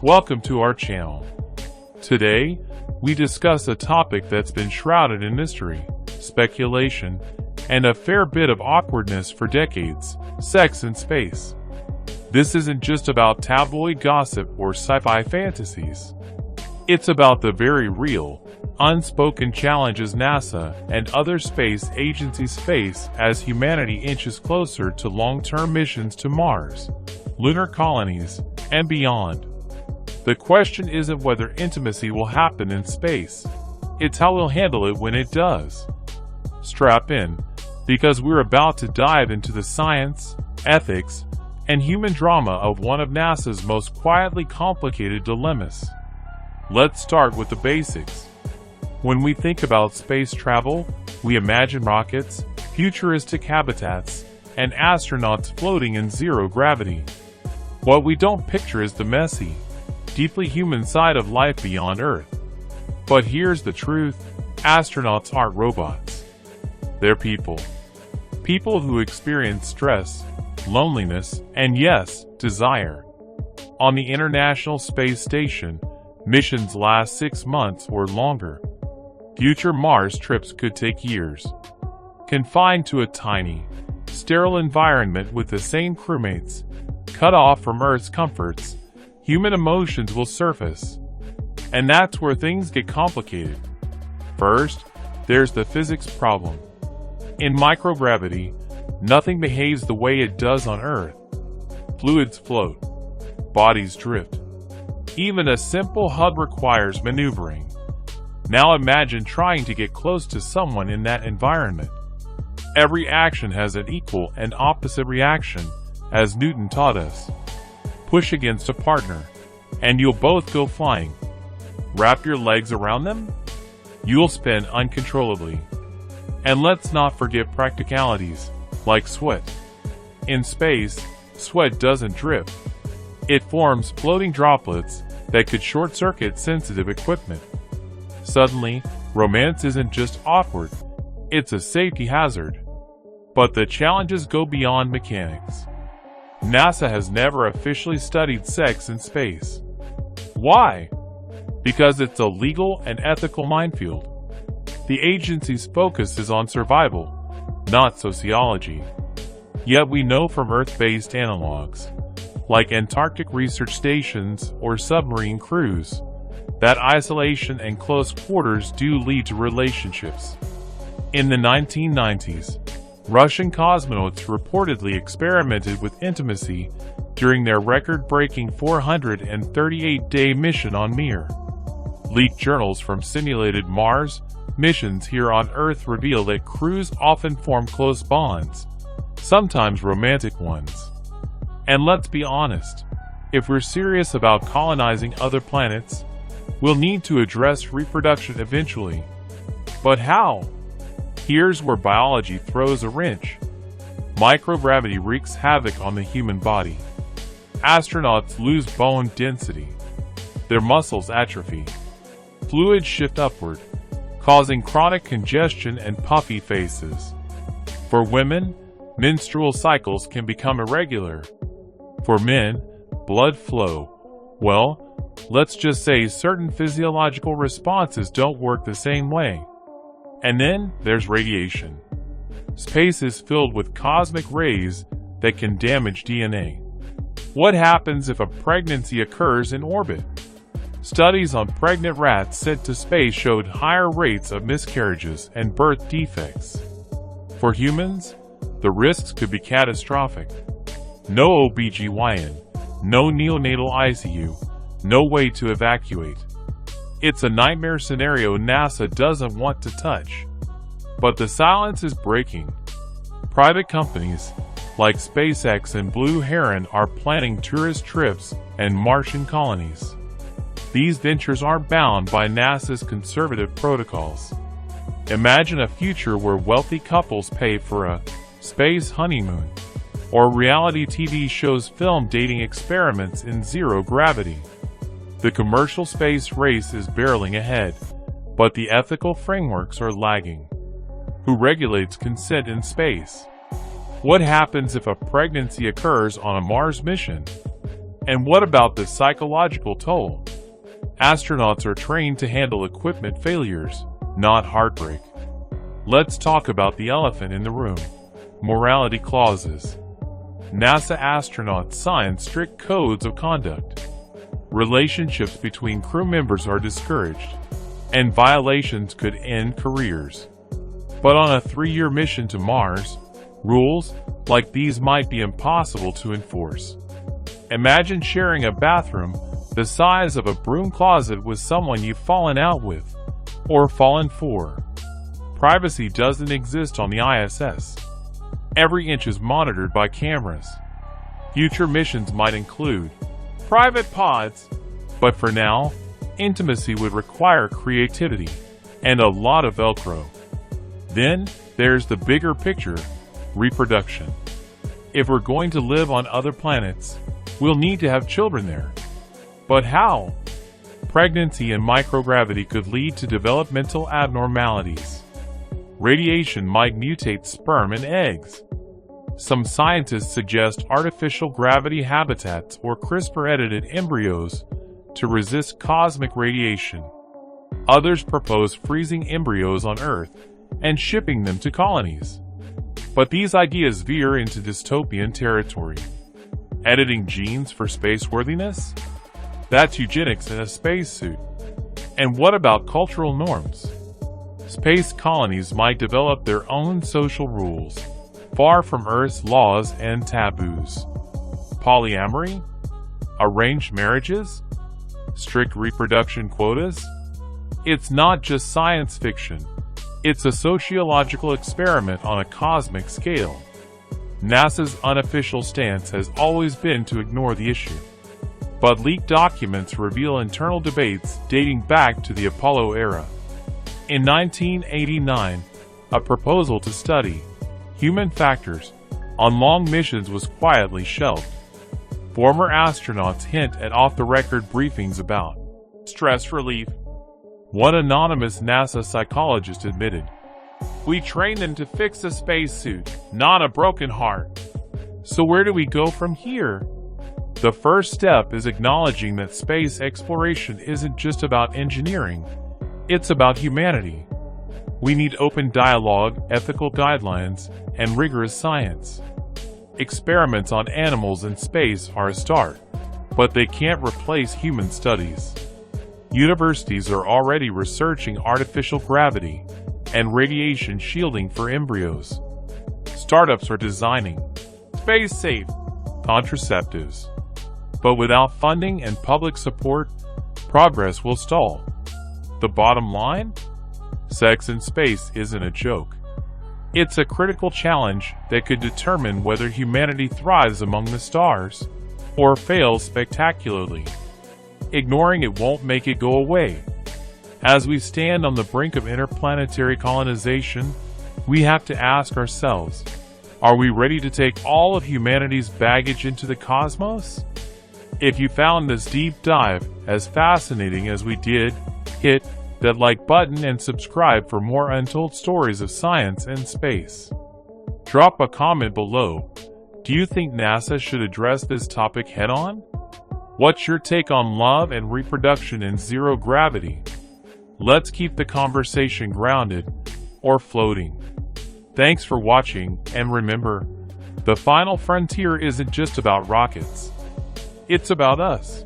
Welcome to our channel. Today, we discuss a topic that's been shrouded in mystery, speculation, and a fair bit of awkwardness for decades: sex in space. This isn't just about tabloid gossip or sci-fi fantasies. It's about the very real, unspoken challenges NASA and other space agencies face as humanity inches closer to long-term missions to Mars, lunar colonies, and beyond. The question isn't whether intimacy will happen in space. It's how we'll handle it when it does. Strap in, because we're about to dive into the science, ethics, and human drama of one of NASA's most quietly complicated dilemmas. Let's start with the basics. When we think about space travel, we imagine rockets, futuristic habitats, and astronauts floating in zero gravity. What we don't picture is the messy, deeply human side of life beyond Earth. But here's the truth: astronauts aren't robots. They're people. People who experience stress, loneliness, and yes, desire. On the International Space Station, missions last 6 months or longer. Future Mars trips could take years. Confined to a tiny, sterile environment with the same crewmates, cut off from Earth's comforts, human emotions will surface. And that's where things get complicated. First, there's the physics problem. In microgravity, nothing behaves the way it does on Earth. Fluids float. Bodies drift. Even a simple HUD requires maneuvering. Now imagine trying to get close to someone in that environment. Every action has an equal and opposite reaction, as Newton taught us. Push against a partner, and you'll both go flying. Wrap your legs around them? You'll spin uncontrollably. And let's not forget practicalities, like sweat. In space, sweat doesn't drip. It forms floating droplets that could short-circuit sensitive equipment. Suddenly, romance isn't just awkward, it's a safety hazard. But the challenges go beyond mechanics. NASA has never officially studied sex in space. Why? Because it's a legal and ethical minefield. The agency's focus is on survival, not sociology. Yet we know from Earth-based analogs, like Antarctic research stations or submarine crews, that isolation and close quarters do lead to relationships. In the 1990s, Russian cosmonauts reportedly experimented with intimacy during their record-breaking 438-day mission on Mir. Leaked journals from simulated Mars missions here on Earth reveal that crews often form close bonds, sometimes romantic ones. And let's be honest, if we're serious about colonizing other planets, we'll need to address reproduction eventually. But how? Here's where biology throws a wrench. Microgravity wreaks havoc on the human body. Astronauts lose bone density. Their muscles atrophy. Fluids shift upward, causing chronic congestion and puffy faces. For women, menstrual cycles can become irregular. For men, blood flow. Well, let's just say certain physiological responses don't work the same way. And then there's radiation. Space is filled with cosmic rays that can damage DNA. What happens if a pregnancy occurs in orbit? Studies on pregnant rats sent to space showed higher rates of miscarriages and birth defects. For humans, the risks could be catastrophic. No OBGYN, no neonatal ICU, no way to evacuate. It's a nightmare scenario NASA doesn't want to touch. But the silence is breaking. Private companies, like SpaceX and Blue Heron, are planning tourist trips and Martian colonies. These ventures aren't bound by NASA's conservative protocols. Imagine a future where wealthy couples pay for a space honeymoon, or reality TV shows film dating experiments in zero gravity. The commercial space race is barreling ahead, but the ethical frameworks are lagging. Who regulates consent in space? What happens if a pregnancy occurs on a Mars mission? And what about the psychological toll? Astronauts are trained to handle equipment failures, not heartbreak. Let's talk about the elephant in the room: morality clauses. NASA astronauts sign strict codes of conduct. Relationships between crew members are discouraged, and violations could end careers. But on a 3-year mission to Mars, rules like these might be impossible to enforce. Imagine sharing a bathroom the size of a broom closet with someone you've fallen out with, or fallen for. Privacy doesn't exist on the ISS. Every inch is monitored by cameras. Future missions might include private pods, but for now, intimacy would require creativity and a lot of Velcro. Then, there's the bigger picture: reproduction. If we're going to live on other planets, we'll need to have children there. But how? Pregnancy and microgravity could lead to developmental abnormalities. Radiation might mutate sperm and eggs. Some scientists suggest artificial gravity habitats or CRISPR-edited embryos to resist cosmic radiation. Others propose freezing embryos on Earth and shipping them to colonies. But these ideas veer into dystopian territory. Editing genes for spaceworthiness? That's eugenics in a spacesuit. And what about cultural norms? Space colonies might develop their own social rules, far from Earth's laws and taboos. Polyamory? Arranged marriages? Strict reproduction quotas? It's not just science fiction. It's a sociological experiment on a cosmic scale. NASA's unofficial stance has always been to ignore the issue. But leaked documents reveal internal debates dating back to the Apollo era. In 1989, a proposal to study human factors on long missions was quietly shelved. Former astronauts hint at off-the-record briefings about stress relief. One anonymous NASA psychologist admitted, "We train them to fix a spacesuit, not a broken heart." So where do we go from here? The first step is acknowledging that space exploration isn't just about engineering, it's about humanity. We need open dialogue, ethical guidelines, and rigorous science. Experiments on animals in space are a start, but they can't replace human studies. Universities are already researching artificial gravity and radiation shielding for embryos. Startups are designing space-safe contraceptives. But without funding and public support, progress will stall. The bottom line? Sex in space isn't a joke. It's a critical challenge that could determine whether humanity thrives among the stars or fails spectacularly. Ignoring it won't make it go away. As we stand on the brink of interplanetary colonization, we have to ask ourselves, are we ready to take all of humanity's baggage into the cosmos? If you found this deep dive as fascinating as we did, hit that like button and subscribe for more untold stories of science and space. Drop a comment below. Do you think NASA should address this topic head-on? What's your take on love and reproduction in zero gravity? Let's keep the conversation grounded or floating. Thanks for watching, and remember, the final frontier isn't just about rockets. It's about us.